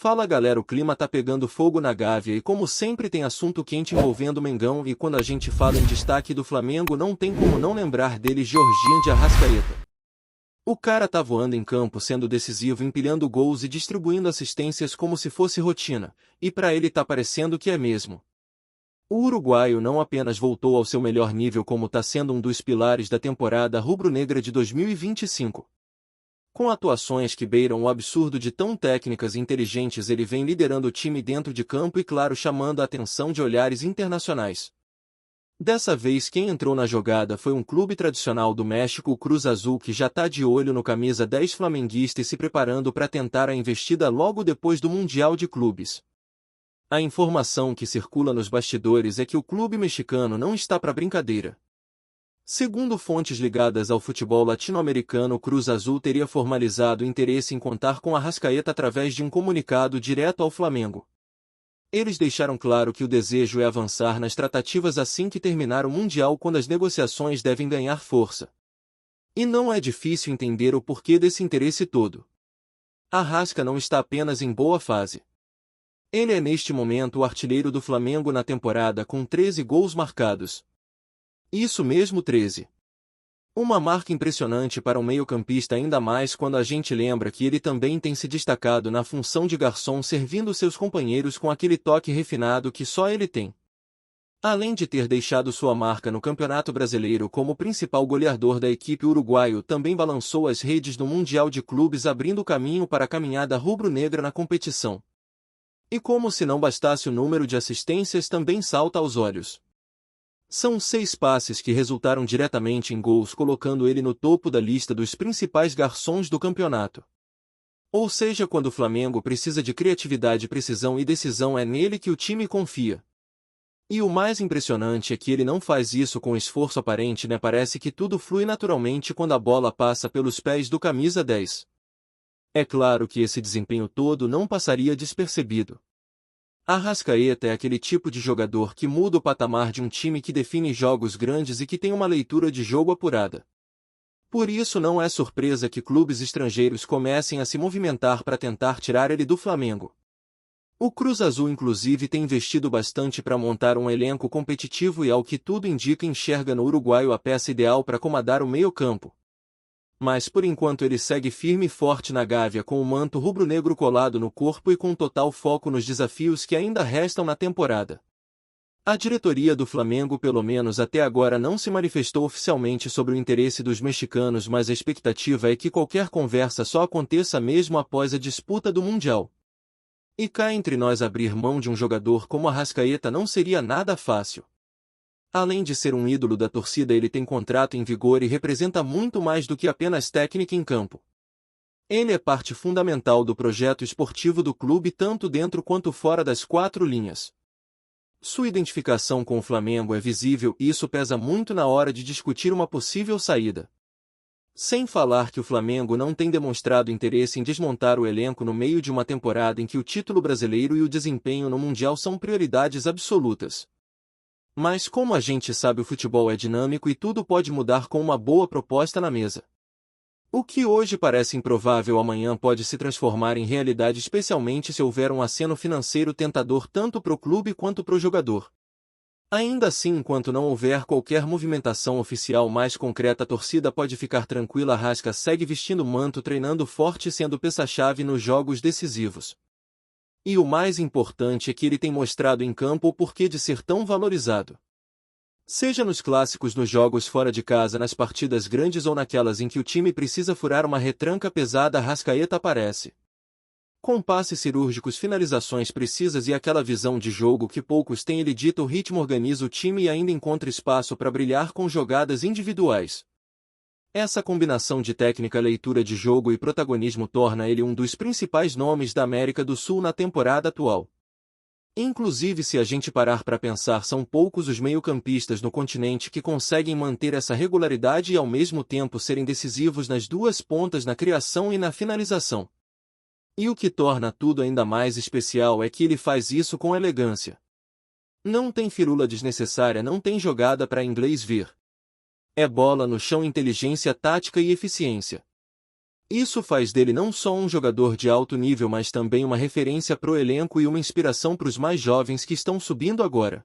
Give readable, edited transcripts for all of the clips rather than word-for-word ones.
Fala galera, o clima tá pegando fogo na Gávea e como sempre tem assunto quente envolvendo o Mengão e quando a gente fala em destaque do Flamengo não tem como não lembrar dele, Jorginho de Arrascaeta. O cara tá voando em campo sendo decisivo, empilhando gols e distribuindo assistências como se fosse rotina, e pra ele tá parecendo que é mesmo. O uruguaio não apenas voltou ao seu melhor nível como tá sendo um dos pilares da temporada rubro-negra de 2025. Com atuações que beiram o absurdo de tão técnicas e inteligentes, ele vem liderando o time dentro de campo e claro chamando a atenção de olhares internacionais. Dessa vez quem entrou na jogada foi um clube tradicional do México, o Cruz Azul, que já tá de olho no camisa 10 flamenguista e se preparando para tentar a investida logo depois do Mundial de Clubes. A informação que circula nos bastidores é que o clube mexicano não está para brincadeira. Segundo fontes ligadas ao futebol latino-americano, o Cruz Azul teria formalizado interesse em contar com Arrascaeta através de um comunicado direto ao Flamengo. Eles deixaram claro que o desejo é avançar nas tratativas assim que terminar o Mundial, quando as negociações devem ganhar força. E não é difícil entender o porquê desse interesse todo. Arrasca não está apenas em boa fase. Ele é neste momento o artilheiro do Flamengo na temporada com 13 gols marcados. Isso mesmo, 13. Uma marca impressionante para um meio-campista, ainda mais quando a gente lembra que ele também tem se destacado na função de garçom, servindo seus companheiros com aquele toque refinado que só ele tem. Além de ter deixado sua marca no Campeonato Brasileiro como principal goleador da equipe, uruguaio também balançou as redes no Mundial de Clubes, abrindo caminho para a caminhada rubro-negra na competição. E como se não bastasse, o número de assistências também salta aos olhos. São 6 passes que resultaram diretamente em gols, colocando ele no topo da lista dos principais garçons do campeonato. Ou seja, quando o Flamengo precisa de criatividade, precisão e decisão, é nele que o time confia. E o mais impressionante é que ele não faz isso com esforço aparente, né? Parece que tudo flui naturalmente quando a bola passa pelos pés do camisa 10. É claro que esse desempenho todo não passaria despercebido. Arrascaeta é aquele tipo de jogador que muda o patamar de um time, que define jogos grandes e que tem uma leitura de jogo apurada. Por isso não é surpresa que clubes estrangeiros comecem a se movimentar para tentar tirar ele do Flamengo. O Cruz Azul inclusive tem investido bastante para montar um elenco competitivo e, ao que tudo indica, enxerga no uruguaio a peça ideal para comandar o meio-campo. Mas por enquanto ele segue firme e forte na Gávea, com o manto rubro-negro colado no corpo e com total foco nos desafios que ainda restam na temporada. A diretoria do Flamengo, pelo menos até agora, não se manifestou oficialmente sobre o interesse dos mexicanos, mas a expectativa é que qualquer conversa só aconteça mesmo após a disputa do Mundial. E cá entre nós, abrir mão de um jogador como Arrascaeta não seria nada fácil. Além de ser um ídolo da torcida, ele tem contrato em vigor e representa muito mais do que apenas técnica em campo. Ele é parte fundamental do projeto esportivo do clube, tanto dentro quanto fora das 4 linhas. Sua identificação com o Flamengo é visível e isso pesa muito na hora de discutir uma possível saída. Sem falar que o Flamengo não tem demonstrado interesse em desmontar o elenco no meio de uma temporada em que o título brasileiro e o desempenho no Mundial são prioridades absolutas. Mas como a gente sabe, o futebol é dinâmico e tudo pode mudar com uma boa proposta na mesa. O que hoje parece improvável, amanhã pode se transformar em realidade, especialmente se houver um aceno financeiro tentador tanto para o clube quanto para o jogador. Ainda assim, enquanto não houver qualquer movimentação oficial mais concreta, a torcida pode ficar tranquila. Arrasca segue vestindo o manto, treinando forte e sendo peça-chave nos jogos decisivos. E o mais importante é que ele tem mostrado em campo o porquê de ser tão valorizado. Seja nos clássicos, nos jogos fora de casa, nas partidas grandes ou naquelas em que o time precisa furar uma retranca pesada, Arrascaeta aparece. Com passes cirúrgicos, finalizações precisas e aquela visão de jogo que poucos têm, ele dita o ritmo, organiza o time e ainda encontra espaço para brilhar com jogadas individuais. Essa combinação de técnica, leitura de jogo e protagonismo torna ele um dos principais nomes da América do Sul na temporada atual. Inclusive, se a gente parar para pensar, são poucos os meio-campistas no continente que conseguem manter essa regularidade e ao mesmo tempo serem decisivos nas duas pontas, na criação e na finalização. E o que torna tudo ainda mais especial é que ele faz isso com elegância. Não tem firula desnecessária, não tem jogada para inglês ver. É bola no chão, inteligência tática e eficiência. Isso faz dele não só um jogador de alto nível, mas também uma referência pro elenco e uma inspiração para os mais jovens que estão subindo agora.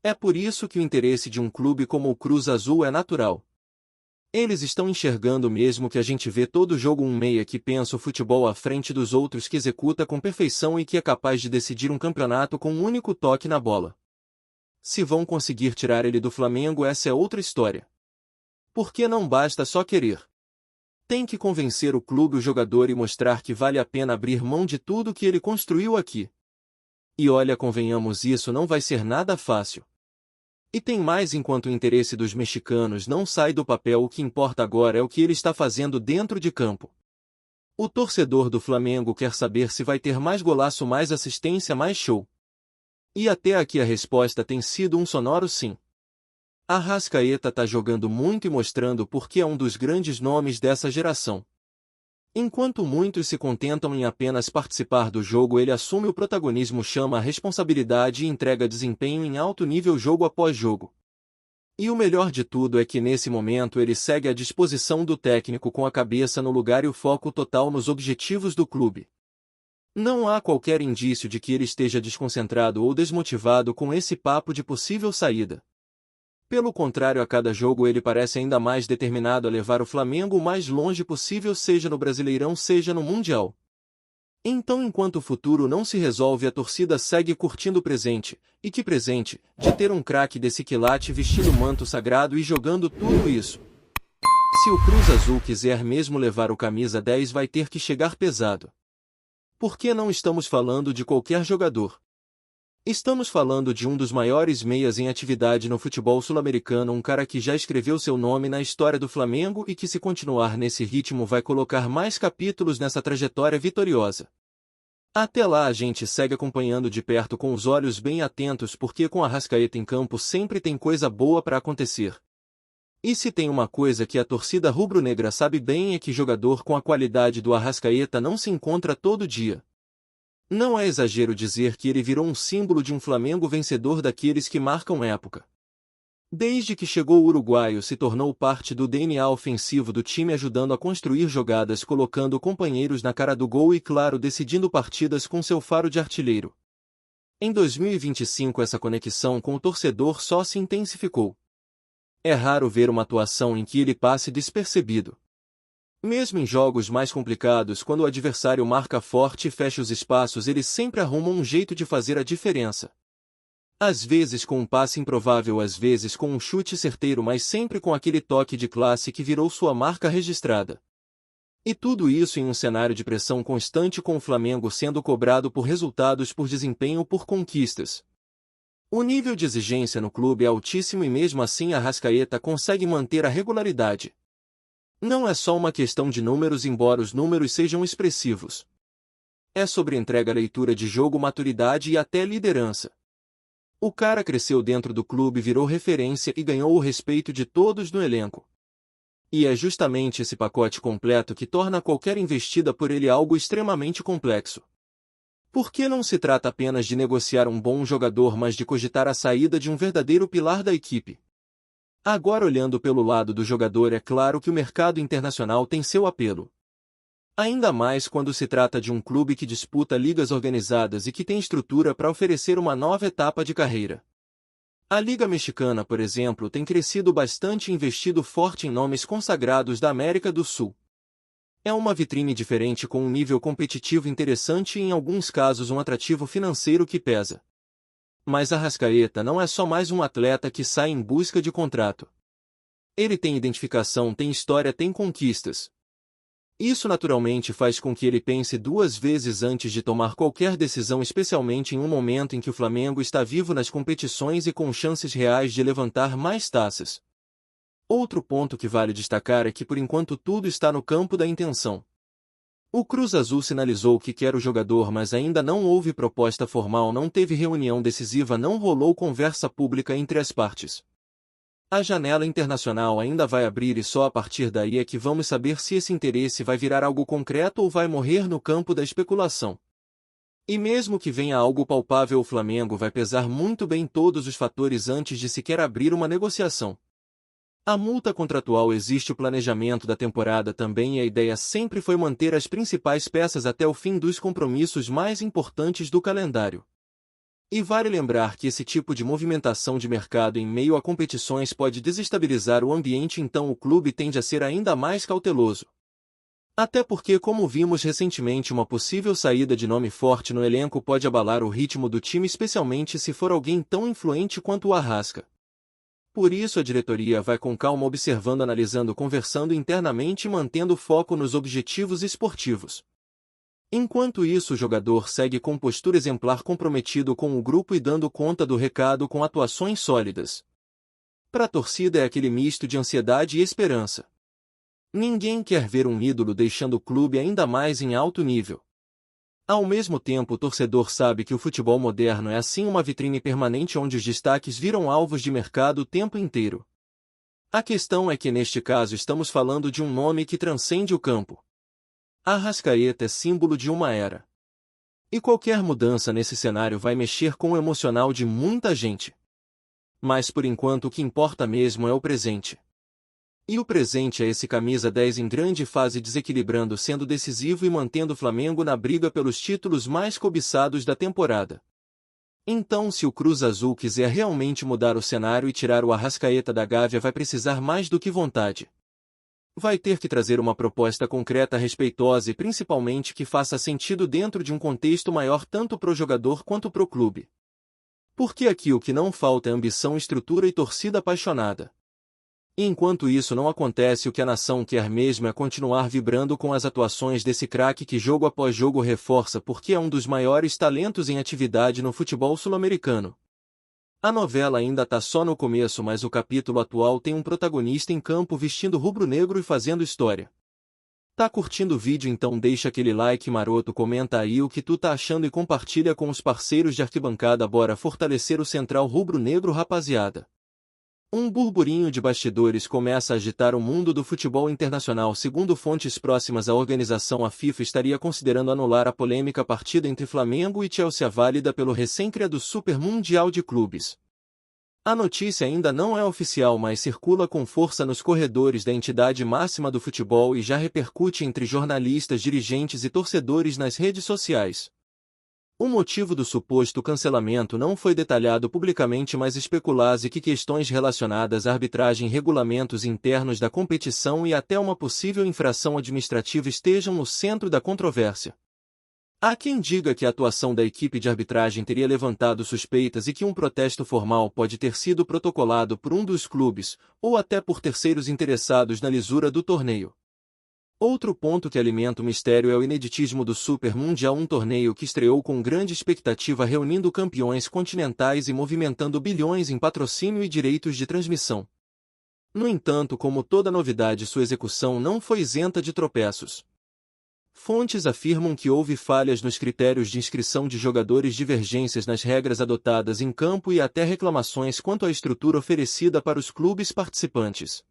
É por isso que o interesse de um clube como o Cruz Azul é natural. Eles estão enxergando mesmo que a gente vê todo jogo um meia que pensa o futebol à frente dos outros, que executa com perfeição e que é capaz de decidir um campeonato com um único toque na bola. Se vão conseguir tirar ele do Flamengo, essa é outra história. Porque não basta só querer. Tem que convencer o clube, o jogador, e mostrar que vale a pena abrir mão de tudo que ele construiu aqui. E olha, convenhamos, isso não vai ser nada fácil. E tem mais: enquanto o interesse dos mexicanos não sai do papel, o que importa agora é o que ele está fazendo dentro de campo. O torcedor do Flamengo quer saber se vai ter mais golaço, mais assistência, mais show. E até aqui a resposta tem sido um sonoro sim. Arrascaeta tá jogando muito e mostrando porque é um dos grandes nomes dessa geração. Enquanto muitos se contentam em apenas participar do jogo, ele assume o protagonismo, chama a responsabilidade e entrega desempenho em alto nível jogo após jogo. E o melhor de tudo é que nesse momento ele segue à disposição do técnico, com a cabeça no lugar e o foco total nos objetivos do clube. Não há qualquer indício de que ele esteja desconcentrado ou desmotivado com esse papo de possível saída. Pelo contrário, a cada jogo ele parece ainda mais determinado a levar o Flamengo o mais longe possível, seja no Brasileirão, seja no Mundial. Então, enquanto o futuro não se resolve, a torcida segue curtindo o presente. E que presente, de ter um craque desse quilate vestindo o manto sagrado e jogando tudo isso. Se o Cruz Azul quiser mesmo levar o camisa 10, vai ter que chegar pesado. Porque não estamos falando de qualquer jogador. Estamos falando de um dos maiores meias em atividade no futebol sul-americano, um cara que já escreveu seu nome na história do Flamengo e que, se continuar nesse ritmo, vai colocar mais capítulos nessa trajetória vitoriosa. Até lá a gente segue acompanhando de perto, com os olhos bem atentos, porque com Arrascaeta em campo sempre tem coisa boa para acontecer. E se tem uma coisa que a torcida rubro-negra sabe bem, é que jogador com a qualidade do Arrascaeta não se encontra todo dia. Não é exagero dizer que ele virou um símbolo de um Flamengo vencedor, daqueles que marcam época. Desde que chegou, o uruguaio se tornou parte do DNA ofensivo do time, ajudando a construir jogadas, colocando companheiros na cara do gol e, claro, decidindo partidas com seu faro de artilheiro. Em 2025 essa conexão com o torcedor só se intensificou. É raro ver uma atuação em que ele passe despercebido. Mesmo em jogos mais complicados, quando o adversário marca forte e fecha os espaços, ele sempre arruma um jeito de fazer a diferença. Às vezes com um passe improvável, às vezes com um chute certeiro, mas sempre com aquele toque de classe que virou sua marca registrada. E tudo isso em um cenário de pressão constante, com o Flamengo sendo cobrado por resultados, por desempenho, por conquistas. O nível de exigência no clube é altíssimo e mesmo assim Arrascaeta consegue manter a regularidade. Não é só uma questão de números, embora os números sejam expressivos. É sobre entrega, leitura de jogo, maturidade e até liderança. O cara cresceu dentro do clube, virou referência e ganhou o respeito de todos no elenco. E é justamente esse pacote completo que torna qualquer investida por ele algo extremamente complexo. Porque não se trata apenas de negociar um bom jogador, mas de cogitar a saída de um verdadeiro pilar da equipe. Agora, olhando pelo lado do jogador, é claro que o mercado internacional tem seu apelo. Ainda mais quando se trata de um clube que disputa ligas organizadas e que tem estrutura para oferecer uma nova etapa de carreira. A Liga Mexicana, por exemplo, tem crescido bastante e investido forte em nomes consagrados da América do Sul. É uma vitrine diferente, com um nível competitivo interessante e, em alguns casos, um atrativo financeiro que pesa. Mas Arrascaeta não é só mais um atleta que sai em busca de contrato. Ele tem identificação, tem história, tem conquistas. Isso naturalmente faz com que ele pense duas vezes antes de tomar qualquer decisão, especialmente em um momento em que o Flamengo está vivo nas competições e com chances reais de levantar mais taças. Outro ponto que vale destacar é que, por enquanto, tudo está no campo da intenção. O Cruz Azul sinalizou que quer o jogador, mas ainda não houve proposta formal, não teve reunião decisiva, não rolou conversa pública entre as partes. A janela internacional ainda vai abrir e só a partir daí é que vamos saber se esse interesse vai virar algo concreto ou vai morrer no campo da especulação. E mesmo que venha algo palpável, o Flamengo vai pesar muito bem todos os fatores antes de sequer abrir uma negociação. A multa contratual existe o planejamento da temporada também e a ideia sempre foi manter as principais peças até o fim dos compromissos mais importantes do calendário. E vale lembrar que esse tipo de movimentação de mercado em meio a competições pode desestabilizar o ambiente, então o clube tende a ser ainda mais cauteloso. Até porque, como vimos recentemente, uma possível saída de nome forte no elenco pode abalar o ritmo do time, especialmente se for alguém tão influente quanto o Arrasca. Por isso a diretoria vai com calma observando, analisando, conversando internamente e mantendo foco nos objetivos esportivos. Enquanto isso, o jogador segue com postura exemplar, comprometido com o grupo e dando conta do recado com atuações sólidas. Para a torcida é aquele misto de ansiedade e esperança. Ninguém quer ver um ídolo deixando o clube, ainda mais em alto nível. Ao mesmo tempo, o torcedor sabe que o futebol moderno é assim uma vitrine permanente onde os destaques viram alvos de mercado o tempo inteiro. A questão é que neste caso estamos falando de um nome que transcende o campo. Arrascaeta é símbolo de uma era. E qualquer mudança nesse cenário vai mexer com o emocional de muita gente. Mas por enquanto o que importa mesmo é o presente. E o presente é esse camisa 10 em grande fase, desequilibrando, sendo decisivo e mantendo o Flamengo na briga pelos títulos mais cobiçados da temporada. Então, se o Cruz Azul quiser realmente mudar o cenário e tirar o Arrascaeta da Gávea, vai precisar mais do que vontade. Vai ter que trazer uma proposta concreta, respeitosa e principalmente que faça sentido dentro de um contexto maior tanto pro jogador quanto pro clube. Porque aqui o que não falta é ambição, estrutura e torcida apaixonada. E enquanto isso não acontece, o que a nação quer mesmo é continuar vibrando com as atuações desse craque que jogo após jogo reforça porque é um dos maiores talentos em atividade no futebol sul-americano. A novela ainda tá só no começo, mas o capítulo atual tem um protagonista em campo vestindo rubro-negro e fazendo história. Tá curtindo o vídeo? Então deixa aquele like maroto, comenta aí o que tu tá achando e compartilha com os parceiros de arquibancada. Bora fortalecer o Central Rubro-Negro, rapaziada. Um burburinho de bastidores começa a agitar o mundo do futebol internacional. Segundo fontes próximas à organização, a FIFA estaria considerando anular a polêmica partida entre Flamengo e Chelsea, válida pelo recém-criado Super Mundial de Clubes. A notícia ainda não é oficial, mas circula com força nos corredores da entidade máxima do futebol e já repercute entre jornalistas, dirigentes e torcedores nas redes sociais. O motivo do suposto cancelamento não foi detalhado publicamente, mas especula-se que questões relacionadas à arbitragem, regulamentos internos da competição e até uma possível infração administrativa estejam no centro da controvérsia. Há quem diga que a atuação da equipe de arbitragem teria levantado suspeitas e que um protesto formal pode ter sido protocolado por um dos clubes, ou até por terceiros interessados na lisura do torneio. Outro ponto que alimenta o mistério é o ineditismo do Super Mundial, um torneio que estreou com grande expectativa, reunindo campeões continentais e movimentando bilhões em patrocínio e direitos de transmissão. No entanto, como toda novidade, sua execução não foi isenta de tropeços. Fontes afirmam que houve falhas nos critérios de inscrição de jogadores, divergências nas regras adotadas em campo e até reclamações quanto à estrutura oferecida para os clubes participantes.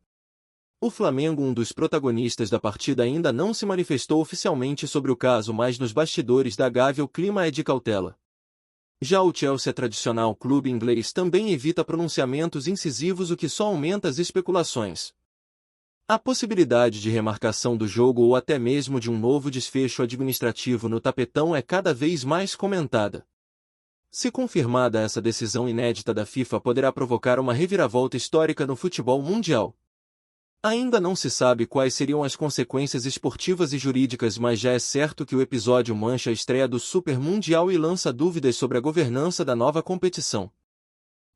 O Flamengo, um dos protagonistas da partida, ainda não se manifestou oficialmente sobre o caso, mas nos bastidores da Gávea o clima é de cautela. Já o Chelsea, tradicional clube inglês, também evita pronunciamentos incisivos, o que só aumenta as especulações. A possibilidade de remarcação do jogo ou até mesmo de um novo desfecho administrativo no tapetão é cada vez mais comentada. Se confirmada, essa decisão inédita da FIFA poderá provocar uma reviravolta histórica no futebol mundial. Ainda não se sabe quais seriam as consequências esportivas e jurídicas, mas já é certo que o episódio mancha a estreia do Super Mundial e lança dúvidas sobre a governança da nova competição.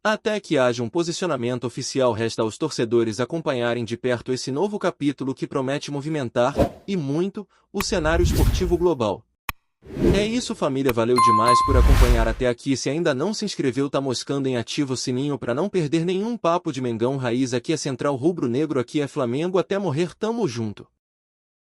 Até que haja um posicionamento oficial, resta aos torcedores acompanharem de perto esse novo capítulo que promete movimentar, e muito, o cenário esportivo global. É isso, família, valeu demais por acompanhar até aqui. Se ainda não se inscreveu, tá moscando em ativa o sininho para não perder nenhum papo de Mengão raiz. Aqui é Central Rubro Negro, aqui é Flamengo até morrer, tamo junto.